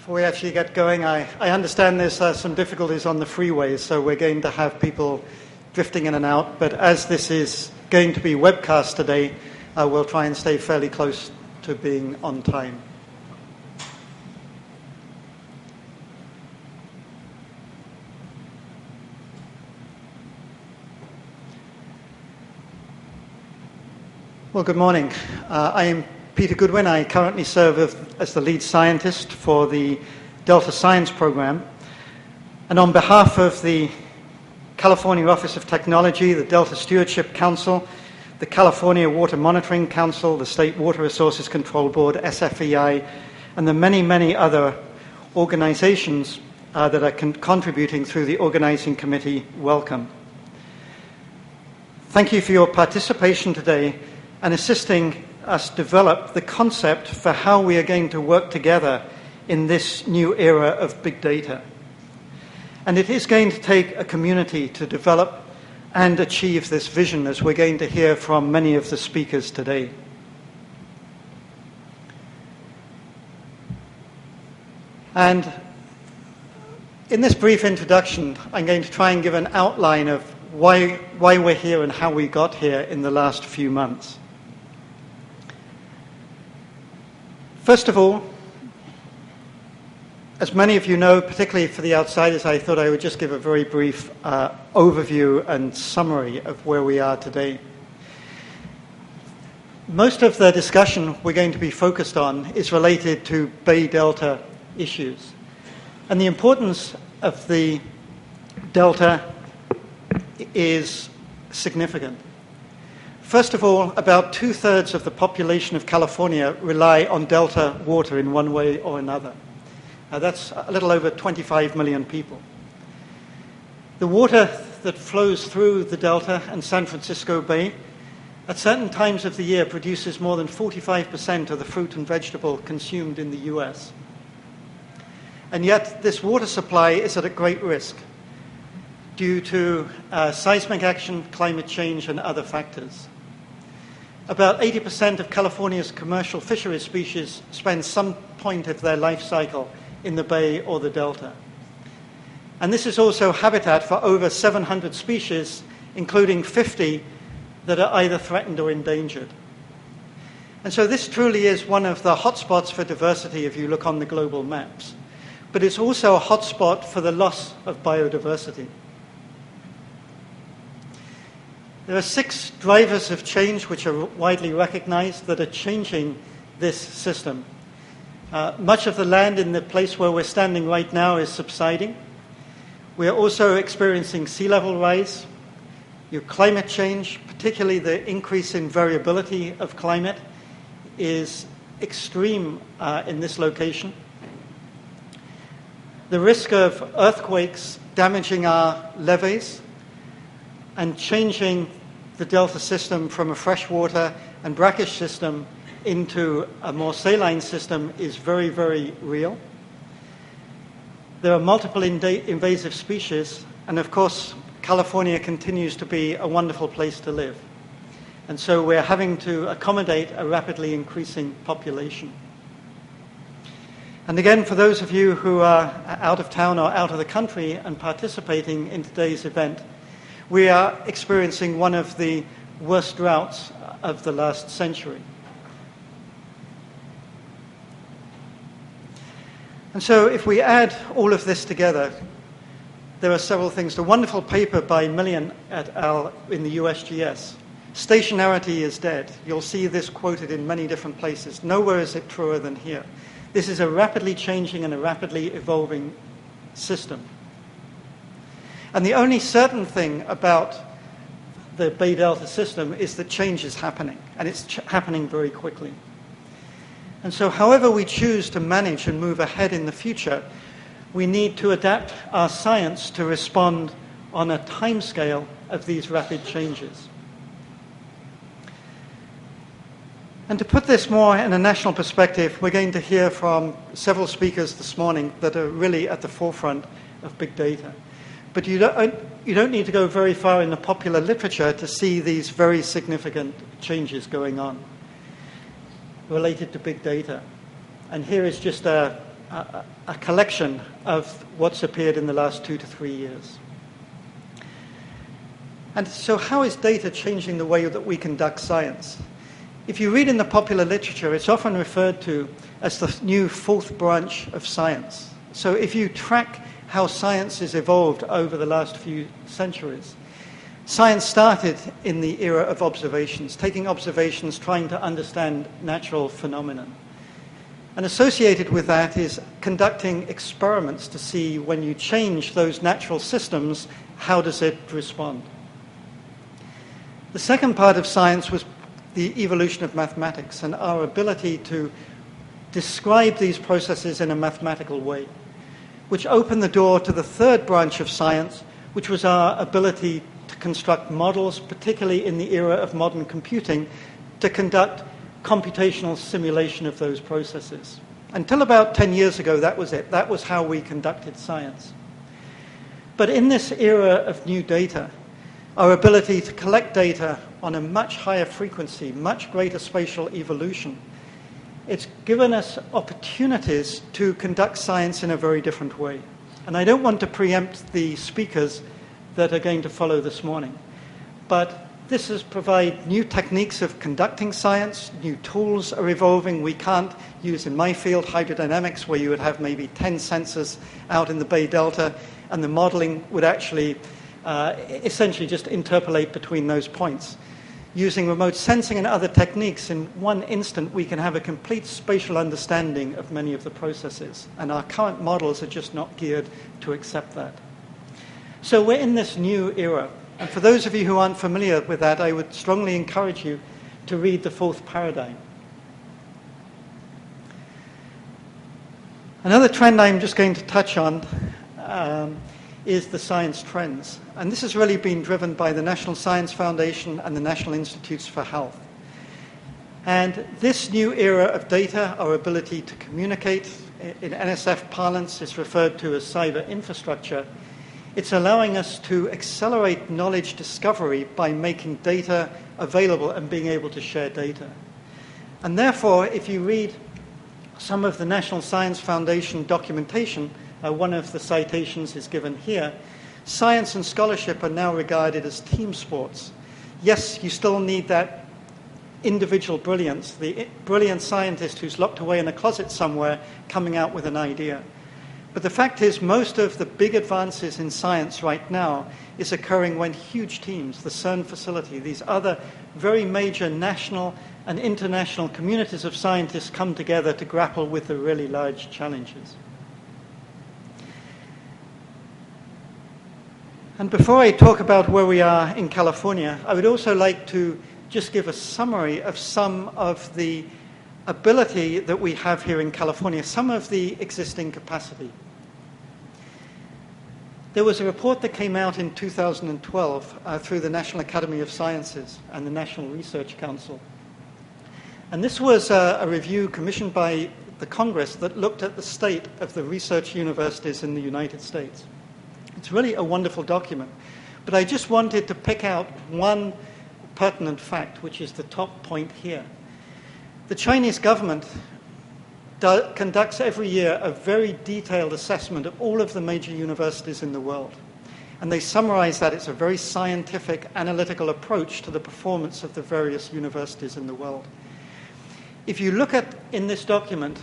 Before we actually get going, I understand there's some difficulties on the freeways, so we're going to have people drifting in and out. But as this is going to be webcast today, we'll try and stay fairly close to being on time. Well, good morning. I am Peter Goodwin. I currently serve as the lead scientist for the Delta Science Program. And on behalf of the California Office of Technology, the Delta Stewardship Council, the California Water Monitoring Council, the State Water Resources Control Board, SFEI, and the many, many other organizations that are contributing through the organizing committee, welcome. Thank you for your participation today and assisting us develop the concept for how we are going to work together in this new era of big data. And it is going to take a community to develop and achieve this vision, as we're going to hear from many of the speakers today. And in this brief introduction, I'm going to try and give an outline of why we're here and how we got here in the last few months. First of all, as many of you know, particularly for the outsiders, I thought I would just give a very brief overview and summary of where we are today. Most of the discussion we're going to be focused on is related to Bay Delta issues. And the importance of the Delta is significant. First of all, about 2/3 of the population of California rely on Delta water in one way or another. That's a little over 25 million people. The water that flows through the Delta and San Francisco Bay at certain times of the year produces more than 45% of the fruit and vegetable consumed in the US. And yet this water supply is at a great risk due to seismic action, climate change, and other factors. About 80% of California's commercial fisheries species spend some point of their life cycle in the bay or the delta. And this is also habitat for over 700 species, including 50 that are either threatened or endangered. And so this truly is one of the hotspots for diversity if you look on the global maps. But it's also a hotspot for the loss of biodiversity. There are 6 drivers of change which are widely recognized that are changing this system. Much of the land in the place where we're standing right now is subsiding. We are also experiencing sea level rise. Your climate change, particularly the increase in variability of climate, is extreme in this location. The risk of earthquakes damaging our levees and changing the Delta system from a freshwater and brackish system into a more saline system is very, very real. There are multiple invasive species, and of course, California continues to be a wonderful place to live. And so we're having to accommodate a rapidly increasing population. And again, for those of you who are out of town or out of the country and participating in today's event, we are experiencing one of the worst droughts of the last century. And so if we add all of this together, there are several things. The wonderful paper by Millian et al. In the USGS, Stationarity is dead. You'll see this quoted in many different places. Nowhere is it truer than here. This is a rapidly changing and a rapidly evolving system. And the only certain thing about the Bay Delta system is that change is happening, and it's happening very quickly. And so however we choose to manage and move ahead in the future, we need to adapt our science to respond on a timescale of these rapid changes. And to put this more in a national perspective, we're going to hear from several speakers this morning that are really at the forefront of big data. But you don't need to go very far in the popular literature to see these very significant changes going on related to big data. And here is just a a collection of what's appeared in the last 2 to 3 years. And so how is data changing the way that we conduct science? If you read in the popular literature, it's often referred to as the new fourth branch of science. So if you track how science has evolved over the last few centuries, science started in the era of observations, taking observations, trying to understand natural phenomena. And associated with that is conducting experiments to see when you change those natural systems, how does it respond? The second part of science was the evolution of mathematics and our ability to describe these processes in a mathematical way, which opened the door to the third branch of science, which was our ability to construct models, particularly in the era of modern computing, to conduct computational simulation of those processes. Until about 10 years ago, that was it. That was how we conducted science. But in this era of new data, our ability to collect data on a much higher frequency, much greater spatial evolution, it's given us opportunities to conduct science in a very different way. And I don't want to preempt the speakers that are going to follow this morning, but this has provided new techniques of conducting science, new tools are evolving. We can't use, in my field, hydrodynamics, where you would have maybe 10 sensors out in the Bay Delta, and the modeling would actually essentially just interpolate between those points. Using remote sensing and other techniques, in one instant we can have a complete spatial understanding of many of the processes, and our current models are just not geared to accept that. So we're in this new era, and for those of you who aren't familiar with that, I would strongly encourage you to read The Fourth Paradigm. Another trend I'm just going to touch on is the science trends. And this has really been driven by the National Science Foundation and the National Institutes for Health. And this new era of data, our ability to communicate, in NSF parlance is referred to as cyber infrastructure, it's allowing us to accelerate knowledge discovery by making data available and being able to share data. And therefore, if you read some of the National Science Foundation documentation, one of the citations is given here, science and scholarship are now regarded as team sports. Yes, you still need that individual brilliance, the brilliant scientist who's locked away in a closet somewhere coming out with an idea. But the fact is, most of the big advances in science right now is occurring when huge teams, the CERN facility, these other very major national and international communities of scientists come together to grapple with the really large challenges. And before I talk about where we are in California, I would also like to just give a summary of some of the ability that we have here in California, some of the existing capacity. There was a report that came out in 2012 through the National Academy of Sciences and the National Research Council. And this was a review commissioned by the Congress that looked at the state of the research universities in the United States. It's really a wonderful document. But I just wanted to pick out one pertinent fact, which is the top point here. The Chinese government conducts every year a very detailed assessment of all of the major universities in the world. And they summarize that it's a very scientific, analytical approach to the performance of the various universities in the world. If you look at, in this document,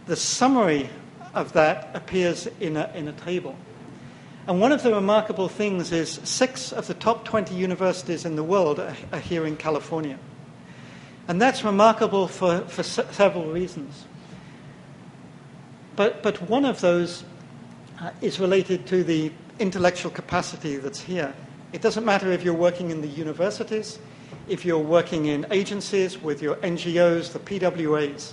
the summary of that appears in a table. And one of the remarkable things is 6 of the top 20 universities in the world are here in California. And that's remarkable for several reasons. But one of those is related to the intellectual capacity that's here. It doesn't matter if you're working in the universities, if you're working in agencies with your NGOs, the PWAs.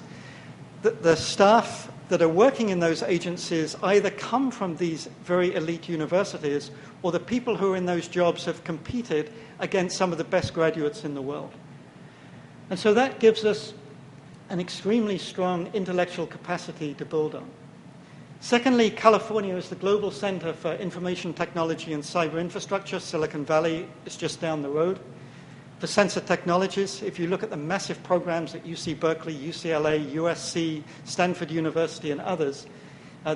The staff that are working in those agencies either come from these very elite universities, or the people who are in those jobs have competed against some of the best graduates in the world. And so that gives us an extremely strong intellectual capacity to build on. Secondly, California is the global center for information technology and cyber infrastructure. Silicon Valley is just down the road. For sensor technologies, if you look at the massive programs at UC Berkeley, UCLA, USC, Stanford University, and others,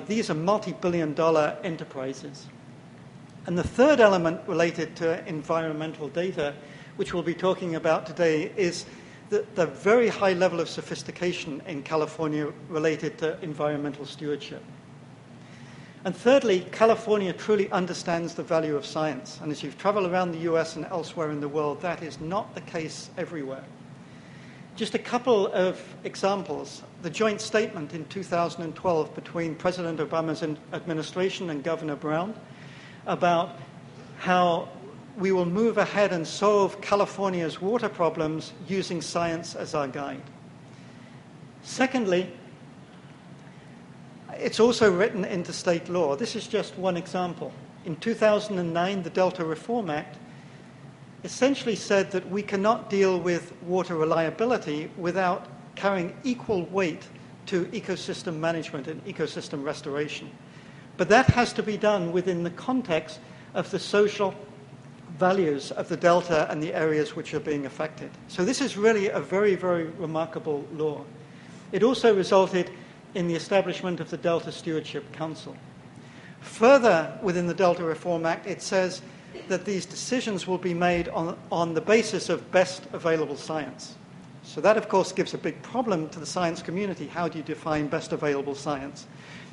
These are multi-billion-dollar enterprises. And the third element related to environmental data, which we'll be talking about today, is the very high level of sophistication in California related to environmental stewardship. And thirdly, California truly understands the value of science. And as you've traveled around the US and elsewhere in the world, that is not the case everywhere. Just a couple of examples. The joint statement in 2012 between President Obama's administration and Governor Brown about how we will move ahead and solve California's water problems using science as our guide. Secondly, it's also written into state law. This is just one example. In 2009, the Delta Reform Act essentially said that we cannot deal with water reliability without carrying equal weight to ecosystem management and ecosystem restoration. But that has to be done within the context of the social values of the Delta and the areas which are being affected. So this is really a very, very remarkable law. It also resulted in the establishment of the Delta Stewardship Council. Further, within the Delta Reform Act, it says that these decisions will be made on the basis of best available science. So that, of course, gives a big problem to the science community. How do you define best available science?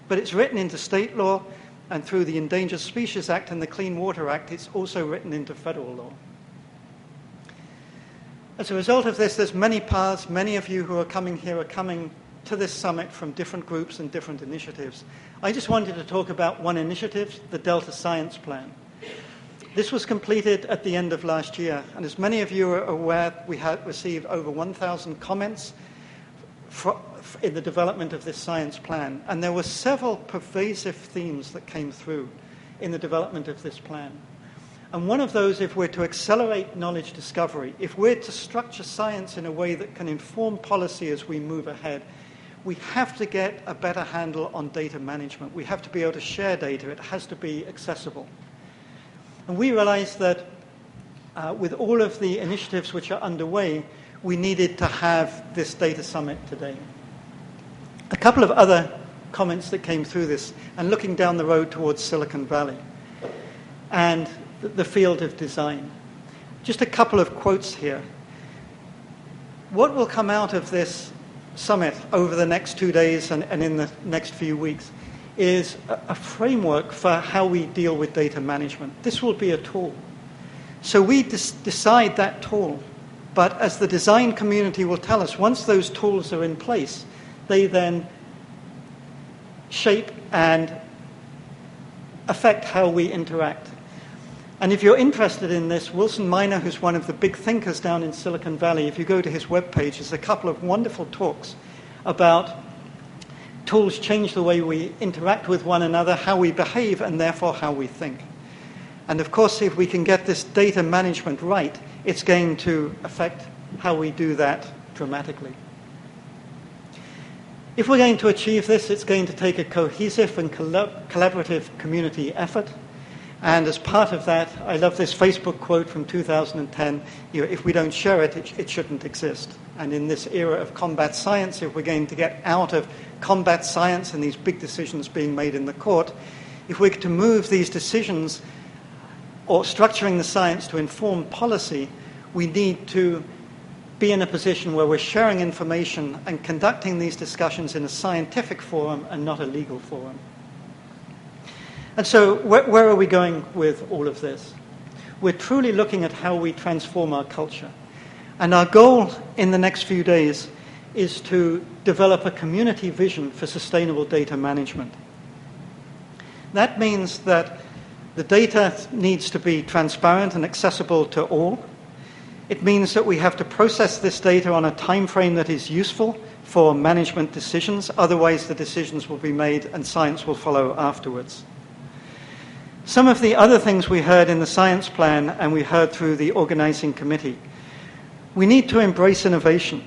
But it's written into state law, and through the Endangered Species Act and the Clean Water Act, it's also written into federal law. As a result of this, there's many paths. Many of you who are coming here are coming to this summit from different groups and different initiatives. I just wanted to talk about one initiative, the Delta Science Plan. This was completed at the end of last year, and as many of you are aware, we had received over 1,000 comments in the development of this science plan, and there were several pervasive themes that came through in the development of this plan. And one of those, if we're to accelerate knowledge discovery, if we're to structure science in a way that can inform policy as we move ahead, we have to get a better handle on data management. We have to be able to share data. It has to be accessible. And we realized that with all of the initiatives which are underway, we needed to have this data summit today. A couple of other comments that came through this, and looking down the road towards Silicon Valley and the field of design. Just a couple of quotes here. What will come out of this summit over the next 2 days and in the next few weeks is a framework for how we deal with data management. This will be a tool. So we decide that tool, but as the design community will tell us, once those tools are in place, they then shape and affect how we interact. And if you're interested in this, Wilson Miner, who's one of the big thinkers down in Silicon Valley, if you go to his webpage, there's a couple of wonderful talks about tools change the way we interact with one another, how we behave, and therefore how we think. And of course, if we can get this data management right, it's going to affect how we do that dramatically. If we're going to achieve this, it's going to take a cohesive and collaborative community effort. And as part of that, I love this Facebook quote from 2010, if we don't share it, it shouldn't exist. And in this era of combat science, if we're going to get out of combat science and these big decisions being made in the court, if we're to move these decisions or structuring the science to inform policy, we need to be in a position where we're sharing information and conducting these discussions in a scientific forum and not a legal forum. And so where are we going with all of this? We're truly looking at how we transform our culture. And our goal in the next few days is to develop a community vision for sustainable data management. That means that the data needs to be transparent and accessible to all. It means that we have to process this data on a time frame that is useful for management decisions. Otherwise, the decisions will be made and science will follow afterwards. Some of the other things we heard in the science plan and we heard through the organizing committee. We need to embrace innovation.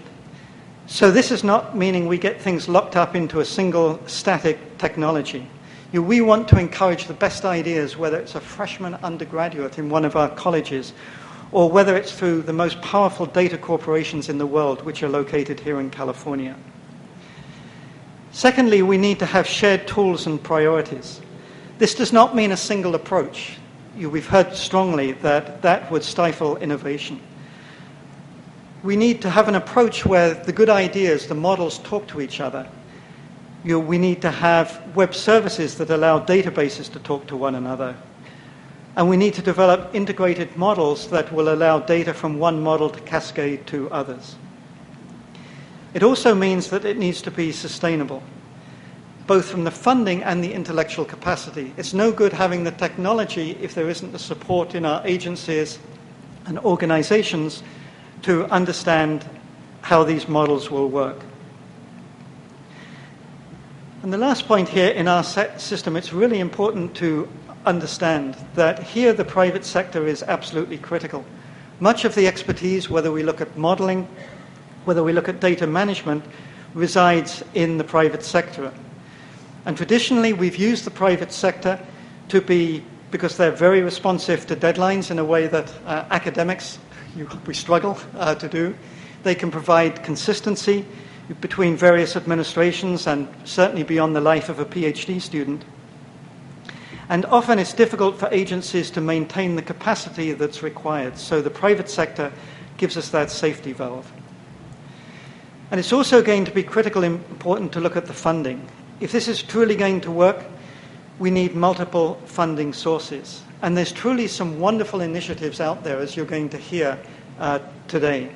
So this is not meaning we get things locked up into a single static technology. We want to encourage the best ideas, whether it's a freshman undergraduate in one of our colleges, or whether it's through the most powerful data corporations in the world, which are located here in California. Secondly, we need to have shared tools and priorities. This does not mean a single approach. We've heard strongly that that would stifle innovation. We need to have an approach where the good ideas, the models, talk to each other. We need to have web services that allow databases to talk to one another. And we need to develop integrated models that will allow data from one model to cascade to others. It also means that it needs to be sustainable, both from the funding and the intellectual capacity. It's no good having the technology if there isn't the support in our agencies and organizations to understand how these models will work. And the last point here in our system, it's really important to understand that here the private sector is absolutely critical. Much of the expertise, whether we look at modeling, whether we look at data management, resides in the private sector. And traditionally, we've used the private sector to be, because they're very responsive to deadlines in a way that academics, we struggle to do. They can provide consistency between various administrations and certainly beyond the life of a PhD student. And often it's difficult for agencies to maintain the capacity that's required. So the private sector gives us that safety valve. And it's also going to be critically important to look at the funding. If this is truly going to work, we need multiple funding sources. And there's truly some wonderful initiatives out there, as you're going to hear today.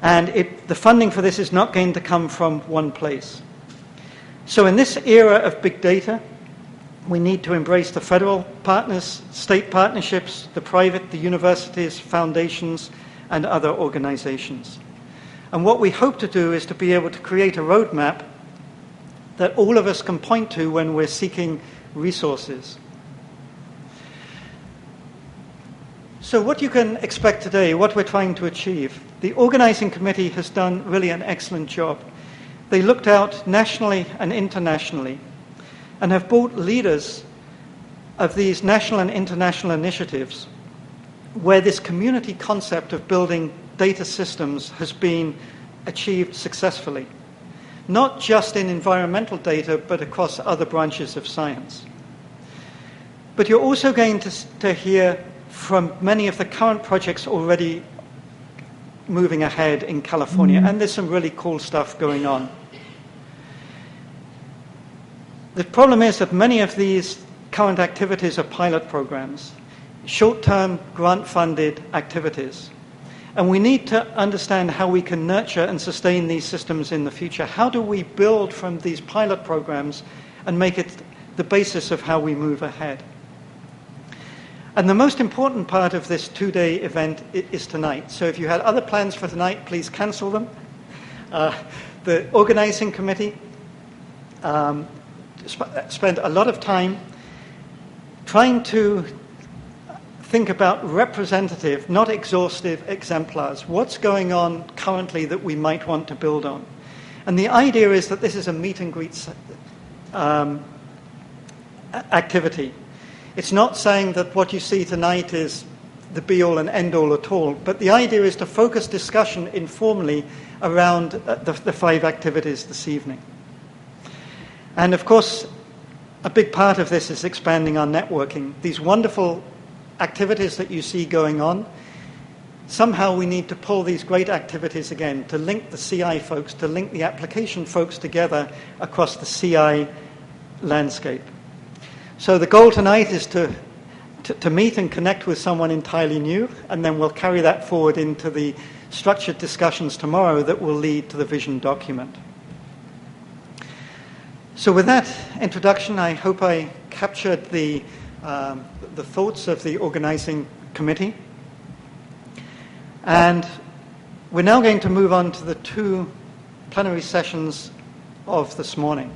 And the funding for this is not going to come from one place. So in this era of big data, we need to embrace the federal partners, state partnerships, the private, the universities, foundations, and other organizations. And what we hope to do is to be able to create a roadmap that all of us can point to when we're seeking resources. So what you can expect today, what we're trying to achieve, the organizing committee has done really an excellent job. They looked out nationally and internationally and have brought leaders of these national and international initiatives where this community concept of building data systems has been achieved successfully, not just in environmental data, but across other branches of science. But you're also going to hear from many of the current projects already moving ahead in California, and there's some really cool stuff going on. The problem is that many of these current activities are pilot programs, short-term grant-funded activities. And we need to understand how we can nurture and sustain these systems in the future. How do we build from these pilot programs and make it the basis of how we move ahead? And the most important part of this two-day event is tonight. So if you had other plans for tonight, please cancel them. The organizing committee spent a lot of time trying to think about representative, not exhaustive exemplars. What's going on currently that we might want to build on? And the idea is that this is a meet and greet activity. It's not saying that what you see tonight is the be-all and end-all at all, but the idea is to focus discussion informally around the 5 activities this evening. And of course, a big part of this is expanding our networking. These wonderful activities that you see going on, somehow we need to pull these great activities again, to link the CI folks, to link the application folks together across the CI landscape. So the goal tonight is to meet and connect with someone entirely new, and then we'll carry that forward into the structured discussions tomorrow that will lead to the vision document. So with that introduction, I hope I captured the thoughts of the organizing committee. And we're now going to move on to the 2 plenary sessions of this morning.